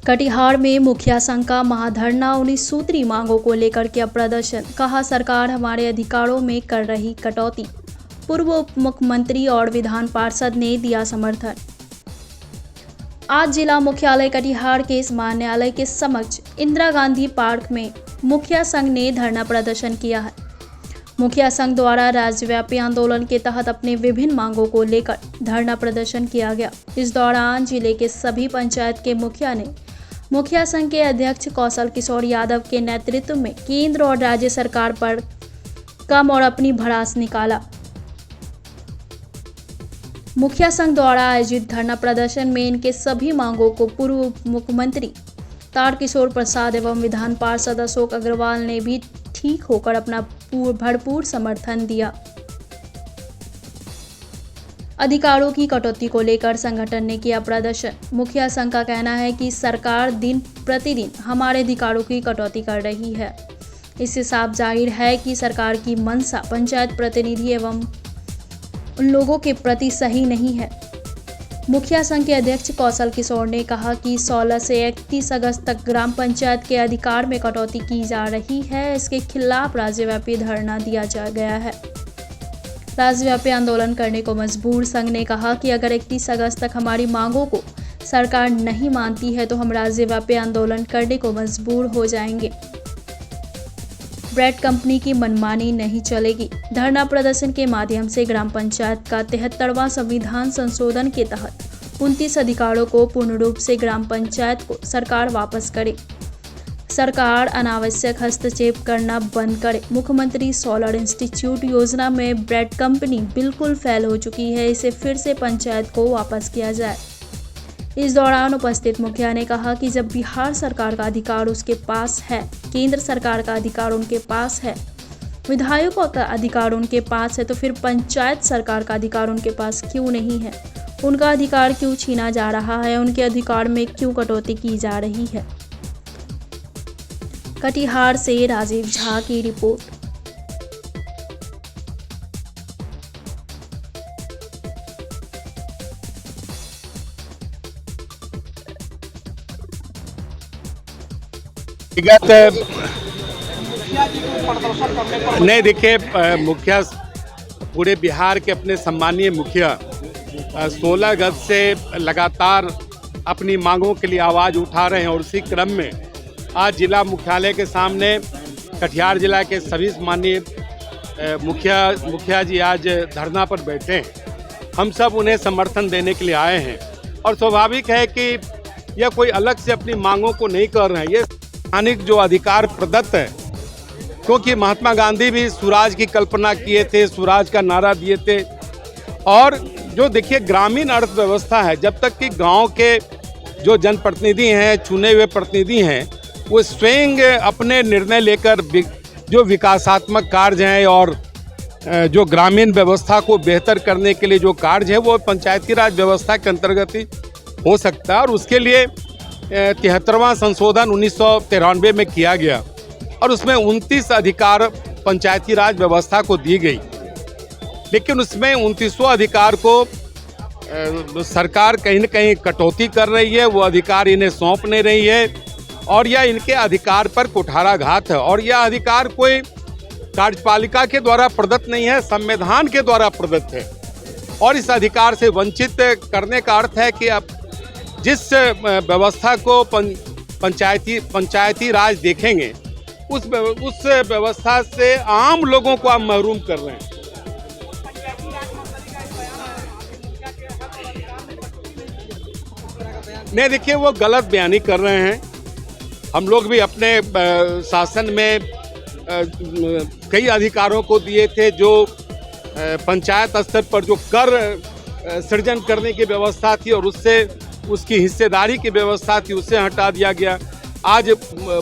कटिहार में मुखिया संघ का महाधरना 19 सूत्री मांगों को लेकर किया प्रदर्शन। कहा, सरकार हमारे अधिकारों में कर रही कटौती। पूर्व उप मुख्यमंत्री और विधान पार्षद ने दिया समर्थन। आज जिला मुख्यालय कटिहार के न्यायालय के समक्ष इंदिरा गांधी पार्क में मुखिया संघ ने धरना प्रदर्शन किया है। मुखिया संघ द्वारा राज्यव्यापी आंदोलन के तहत अपने विभिन्न मांगों को लेकर धरना प्रदर्शन किया गया। इस दौरान जिले के सभी पंचायत के मुखिया ने मुखिया संघ के अध्यक्ष कौशल किशोर यादव के नेतृत्व में केंद्र और राज्य सरकार पर कम और अपनी भड़ास निकाला। मुखिया संघ द्वारा आयोजित धरना प्रदर्शन में इनके सभी मांगों को पूर्व उप मुख्यमंत्री तारकिशोर प्रसाद एवं विधान पार्षद अशोक अग्रवाल ने भी ठीक होकर अपना भरपूर समर्थन दिया। अधिकारों की कटौती को लेकर संगठन ने किया प्रदर्शन। मुखिया संघ का कहना है कि सरकार दिन प्रतिदिन हमारे अधिकारों की कटौती कर रही है। इससे साफ जाहिर है कि सरकार की मंशा पंचायत प्रतिनिधि एवं उन लोगों के प्रति सही नहीं है। मुखिया संघ के अध्यक्ष कौशल किशोर ने कहा कि 16 से 31 अगस्त तक ग्राम पंचायत के अधिकार में कटौती की जा रही है। इसके खिलाफ राज्यव्यापी धरना दिया गया है। राज्यव्यापी आंदोलन करने को मजबूर संघ ने कहा कि अगर 31 अगस्त तक हमारी मांगों को सरकार नहीं मानती है तो हम राज्यव्यापी आंदोलन करने को मजबूर हो जाएंगे। ब्रेड कंपनी की मनमानी नहीं चलेगी। धरना प्रदर्शन के माध्यम से ग्राम पंचायत का 73वां संविधान संशोधन के तहत 29 अधिकारों को पूर्ण रूप से ग्राम पंचायत को सरकार वापस करे। सरकार अनावश्यक हस्तक्षेप करना बंद करे। मुख्यमंत्री सोलर इंस्टीट्यूट योजना में ब्रेड कंपनी बिल्कुल फेल हो चुकी है। इसे फिर से पंचायत को वापस किया जाए। इस दौरान उपस्थित मुखिया ने कहा कि जब बिहार सरकार का अधिकार उसके पास है, केंद्र सरकार का अधिकार उनके पास है, विधायकों का अधिकार उनके पास है, तो फिर पंचायत सरकार का अधिकार उनके पास क्यों नहीं है? उनका अधिकार क्यों छीना जा रहा है? उनके अधिकार में क्यों कटौती की जा रही है? कटिहार से राजीव झा की रिपोर्ट। नहीं, देखिए, मुखिया पूरे बिहार के अपने सम्मानीय मुखिया 16 अगस्त से लगातार अपनी मांगों के लिए आवाज़ उठा रहे हैं और उसी क्रम में आज जिला मुख्यालय के सामने कटिहार जिला के सभी माननीय मुखिया जी आज धरना पर बैठे हैं। हम सब उन्हें समर्थन देने के लिए आए हैं और स्वाभाविक है कि यह कोई अलग से अपनी मांगों को नहीं कर रहे हैं। ये स्थानिक जो अधिकार प्रदत्त है, क्योंकि महात्मा गांधी भी स्वराज की कल्पना किए थे, स्वराज का नारा दिए थे। और जो देखिए ग्रामीण अर्थव्यवस्था है, जब तक कि गांव के जो जनप्रतिनिधि हैं, चुने हुए प्रतिनिधि हैं, वो स्वयं अपने निर्णय लेकर जो विकासात्मक कार्य हैं और जो ग्रामीण व्यवस्था को बेहतर करने के लिए जो कार्य है वो पंचायती राज व्यवस्था के अंतर्गत ही हो सकता है। और उसके लिए 73वां संशोधन 1993 में किया गया और उसमें 29 अधिकार पंचायती राज व्यवस्था को दी गई। लेकिन उसमें 29वां अधिकार को सरकार कहीं न कहीं कटौती कर रही है, वो अधिकार इन्हें सौंप नहीं रही है और यह इनके अधिकार पर कुठाराघात है। और यह अधिकार कोई कार्यपालिका के द्वारा प्रदत्त नहीं है, संविधान के द्वारा प्रदत्त है। और इस अधिकार से वंचित करने का अर्थ है कि अब जिस व्यवस्था को पंचायती राज देखेंगे उस व्यवस्था से आम लोगों को आप महरूम कर रहे हैं। नहीं, देखिए, वो गलत बयानी कर रहे हैं। हम लोग भी अपने शासन में कई अधिकारों को दिए थे। जो पंचायत स्तर पर जो कर सृजन करने की व्यवस्था थी और उससे उसकी हिस्सेदारी की व्यवस्था थी, उससे हटा दिया गया। आज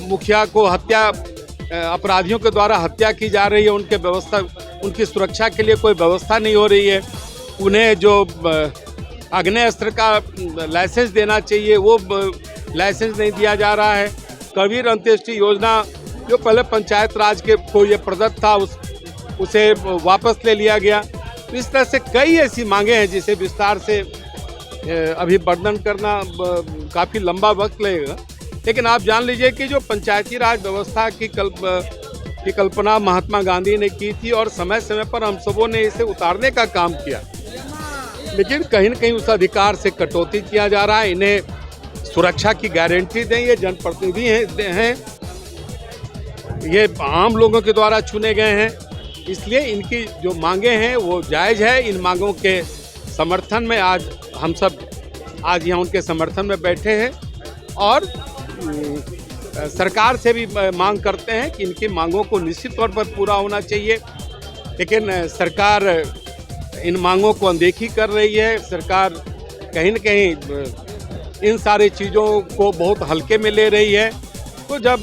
मुखिया को अपराधियों के द्वारा हत्या की जा रही है, उनकी सुरक्षा के लिए कोई व्यवस्था नहीं हो रही है। उन्हें जो आग्नेयास्त्र का लाइसेंस देना चाहिए वो लाइसेंस नहीं दिया जा रहा है। कबीर अंत्येष्टि योजना जो पहले पंचायत राज के को ये प्रदत्त था उसे वापस ले लिया गया। तो इस तरह से कई ऐसी मांगे हैं जिसे विस्तार से अभी वर्णन करना काफ़ी लंबा वक्त लगेगा। लेकिन आप जान लीजिए कि जो पंचायती राज व्यवस्था की कल्पना महात्मा गांधी ने की थी और समय समय पर हम सबों ने इसे उतारने का काम किया, लेकिन कहीं न कहीं उस अधिकार से कटौती किया जा रहा है। इन्हें सुरक्षा की गारंटी दें, ये जनप्रतिनिधि हैं, ये आम लोगों के द्वारा चुने गए हैं, इसलिए इनकी जो मांगे हैं वो जायज़ है। इन मांगों के समर्थन में आज हम सब यहाँ उनके समर्थन में बैठे हैं और सरकार से भी मांग करते हैं कि इनकी मांगों को निश्चित तौर पर पूरा होना चाहिए, लेकिन सरकार इन मांगों को अनदेखी कर रही है। सरकार कहीं न कहीं इन सारी चीज़ों को बहुत हल्के में ले रही है। तो जब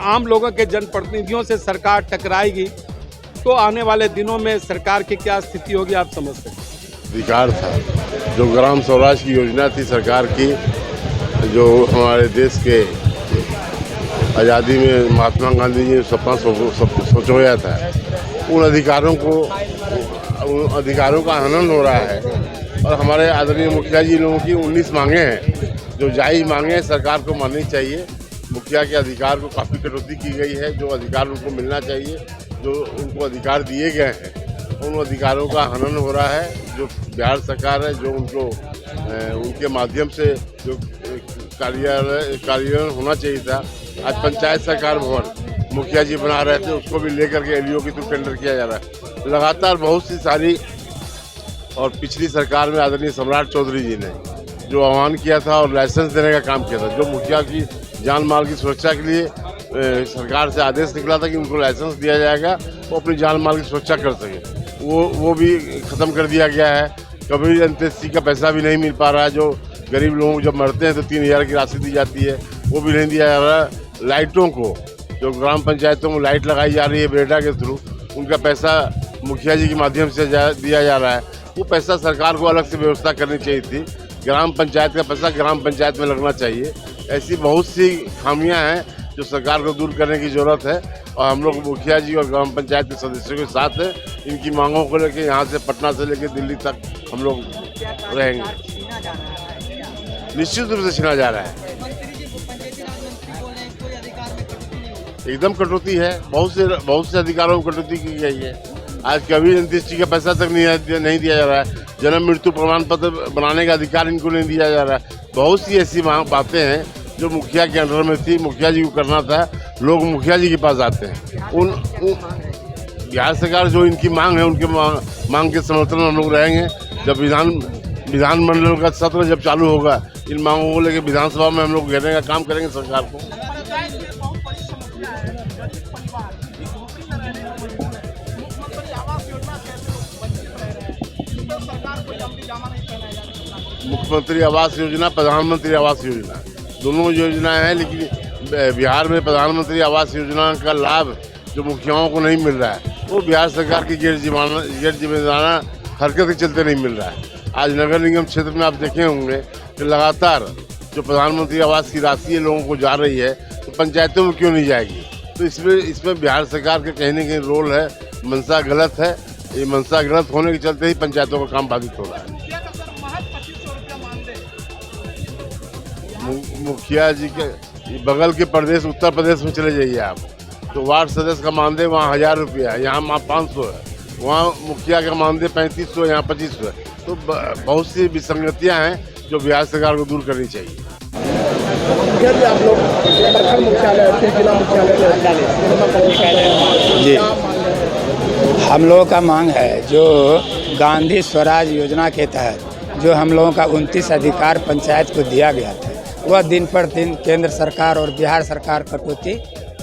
आम लोगों के जनप्रतिनिधियों से सरकार टकराएगी तो आने वाले दिनों में सरकार की क्या स्थिति होगी आप समझ सकते हैं। अधिकार था जो ग्राम स्वराज की योजना थी सरकार की, जो हमारे देश के आज़ादी में महात्मा गांधी जी ने सपना सोचा था, उन अधिकारों का हनन हो रहा है। और हमारे आदरणीय मुखिया जी लोगों की 19 मांगे हैं जो जायज़ मांगे हैं, सरकार को माननी चाहिए। मुखिया के अधिकार को काफ़ी कटौती की गई है, जो अधिकार उनको मिलना चाहिए, जो उनको अधिकार दिए गए हैं, उन अधिकारों का हनन हो रहा है। जो बिहार सरकार है, जो उनके माध्यम से जो कार्यान्वयन होना चाहिए था, आज पंचायत सरकार भवन मुखिया जी बना रहे थे, उसको भी लेकर के एलईओ के थ्रू टेंडर किया जा रहा है। लगातार बहुत सी सारी और पिछली सरकार में आदरणीय सम्राट चौधरी जी ने जो आह्वान किया था और लाइसेंस देने का काम किया था, जो मुखिया की जान माल की सुरक्षा के लिए सरकार से आदेश निकला था कि उनको लाइसेंस दिया जाएगा, वो अपनी जान माल की सुरक्षा कर सके, वो भी ख़त्म कर दिया गया है। कभी अंत्येष्टि का पैसा भी नहीं मिल पा रहा है। जो गरीब लोग जब मरते हैं तो 3000 की राशि दी जाती है, वो भी नहीं दिया जा रहा। लाइटों को जो ग्राम पंचायतों में लाइट लगाई जा रही है बेटा के थ्रू, उनका पैसा मुखिया जी के माध्यम से दिया जा रहा है। वो पैसा सरकार को अलग से व्यवस्था करनी चाहिए थी। ग्राम पंचायत का पैसा ग्राम पंचायत में लगना चाहिए। ऐसी बहुत सी खामियां हैं जो सरकार को दूर करने की ज़रूरत है और हम लोग मुखिया जी और ग्राम पंचायत के सदस्यों के साथ हैं। इनकी मांगों को लेकर यहाँ से पटना से लेकर दिल्ली तक हम लोग रहेंगे। निश्चित रूप से छीना जा रहा है, एकदम कटौती है। बहुत से अधिकारों में कटौती की गई है। आज कभी अंत्येष्टि का पैसा तक नहीं दिया जा रहा है। जन्म मृत्यु प्रमाण पत्र बनाने का अधिकार इनको नहीं दिया जा रहा है। बहुत सी ऐसी बातें हैं जो मुखिया के अंडर में थी, मुखिया जी को करना था, लोग मुखिया जी के पास आते हैं। उन बिहार सरकार जो इनकी मांग है, उनके मांग के समर्थन में हम लोग रहेंगे। जब विधानमंडल का सत्र जब चालू होगा, इन मांगों को लेकर विधानसभा में हम लोग घेरने का काम करेंगे सरकार को। मुख्यमंत्री आवास योजना, प्रधानमंत्री आवास योजना, दोनों योजनाएं हैं, लेकिन बिहार में प्रधानमंत्री आवास योजना का लाभ जो मुखियाओं को नहीं मिल रहा है, वो बिहार सरकार की गैर जिम्मेदाराना हरकत के चलते नहीं मिल रहा है। आज नगर निगम क्षेत्र में आप देखे होंगे कि लगातार जो प्रधानमंत्री आवास की राशि लोगों को जा रही है, तो पंचायतों में क्यों नहीं जाएगी? तो इसमें बिहार सरकार का कहीं न कहीं रोल है। मंशा गलत है। ये मंशा गलत होने के चलते ही पंचायतों का काम बाधित हो रहा है। मुखिया जी के बगल के प्रदेश उत्तर प्रदेश में चले जाइए आप, तो वार्ड सदस्य का मानदेय वहाँ 1000 रुपया है, यहाँ 500 है। वहाँ मुखिया का मानदेय 3500, यहाँ 2500 है। तो बहुत सी विसंगतियाँ हैं जो बिहार सरकार को दूर करनी चाहिए। आप लोग प्रखंड मुख्यालय, जिला मुख्यालय जी, हम लोगों का मांग है जो गांधी स्वराज योजना के तहत जो हम लोगों का 29 अधिकार पंचायत को दिया गया था, वह दिन पर दिन केंद्र सरकार और बिहार सरकार कटौती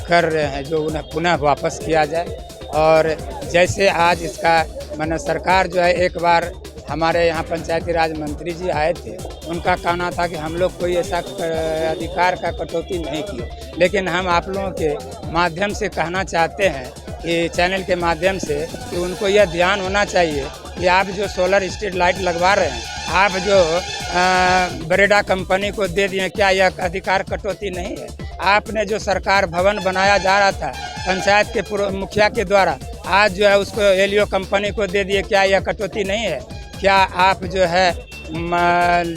कर रहे हैं, जो उन्हें पुनः वापस किया जाए। और जैसे आज इसका माने सरकार जो है, एक बार हमारे यहाँ पंचायती राज मंत्री जी आए थे, उनका कहना था कि हम लोग कोई ऐसा अधिकार का कटौती नहीं की, लेकिन हम आप लोगों के माध्यम से कहना चाहते हैं कि चैनल के माध्यम से कि उनको यह ध्यान होना चाहिए कि आप जो सोलर स्ट्रीट लाइट लगवा रहे हैं, आप जो बरेडा कंपनी को दे दिए, क्या यह अधिकार कटौती नहीं है? आपने जो सरकार भवन बनाया जा रहा था पंचायत के मुखिया के द्वारा, आज जो है उसको एलईओ कंपनी को दे दिए, क्या यह कटौती नहीं है? क्या आप जो है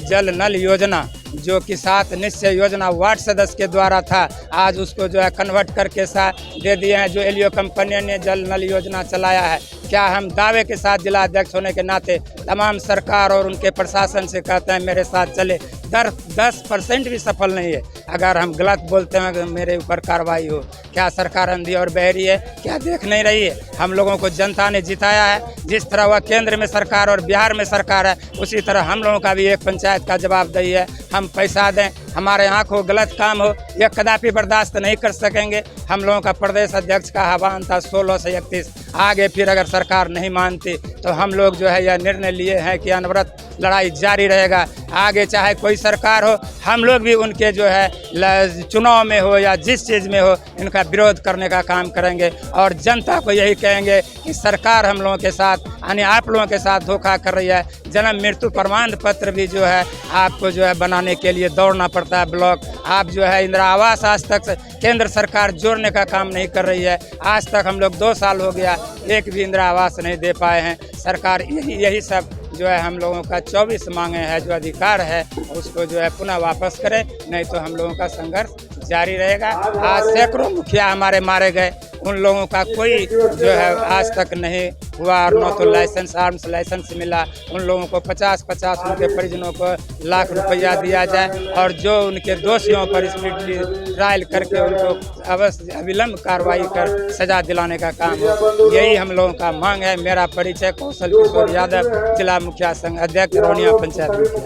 जल नल योजना जो कि 7 निश्चय योजना वार्ड सदस्य के द्वारा था, आज उसको जो है कन्वर्ट करके दे दिए हैं। जो एलियो कंपनी ने जल नल योजना चलाया है, क्या हम दावे के साथ जिला अध्यक्ष होने के नाते तमाम सरकार और उनके प्रशासन से कहते हैं मेरे साथ चले, 10% भी सफल नहीं है। अगर हम गलत बोलते हैं मेरे ऊपर कार्रवाई हो। क्या सरकार अंधी और बहरी है? क्या देख नहीं रही है? हम लोगों को जनता ने जिताया है। जिस तरह वह केंद्र में सरकार और बिहार में सरकार है, उसी तरह हम लोगों का भी एक पंचायत का जवाबदेही है। हम पैसा दें, हमारे यहाँ को गलत काम हो, यह कदापि बर्दाश्त नहीं कर सकेंगे। हम लोगों का प्रदेश अध्यक्ष का आह्वान था 16 से 31, आगे फिर अगर सरकार नहीं मानती तो हम लोग जो है यह निर्णय लिए हैं कि अनवरत लड़ाई जारी रहेगा। आगे चाहे कोई सरकार हो, हम लोग भी उनके जो है चुनाव में हो या जिस चीज़ में हो, इनका विरोध करने का काम करेंगे और जनता को यही कहेंगे कि सरकार हम लोगों के साथ यानी आप लोगों के साथ धोखा कर रही है। जन्म मृत्यु प्रमाण पत्र भी जो है आपको जो है बनाने के लिए दौड़ना पड़ता है ब्लॉक। आप जो है इंदिरा आवास आज तक केंद्र सरकार जोड़ने का काम नहीं कर रही है। आज तक हम लोग 2 साल हो गया, एक भी इंदिरा आवास नहीं दे पाए हैं। सरकार यही सब जो है हम लोगों का 24 मांगे हैं, जो अधिकार है उसको जो है पुनः वापस करें, नहीं तो हम लोगों का संघर्ष जारी रहेगा। आज सैकड़ों मुखिया हमारे मारे गए, उन लोगों का कोई जो है आज तक नहीं हुआ और न तो लाइसेंस आर्म्स लाइसेंस मिला। उन लोगों को 50-50 उनके परिजनों को लाख रुपया दिया जाए और जो उनके दोषियों पर स्पीड ट्रायल करके उनको अवश्य अविलंब कार्रवाई कर सजा दिलाने का काम हो। यही हम लोगों का मांग है। मेरा परिचय कौशल किशोर यादव, जिला मुखिया संघ अध्यक्ष, रोनिया पंचायत मुखिया।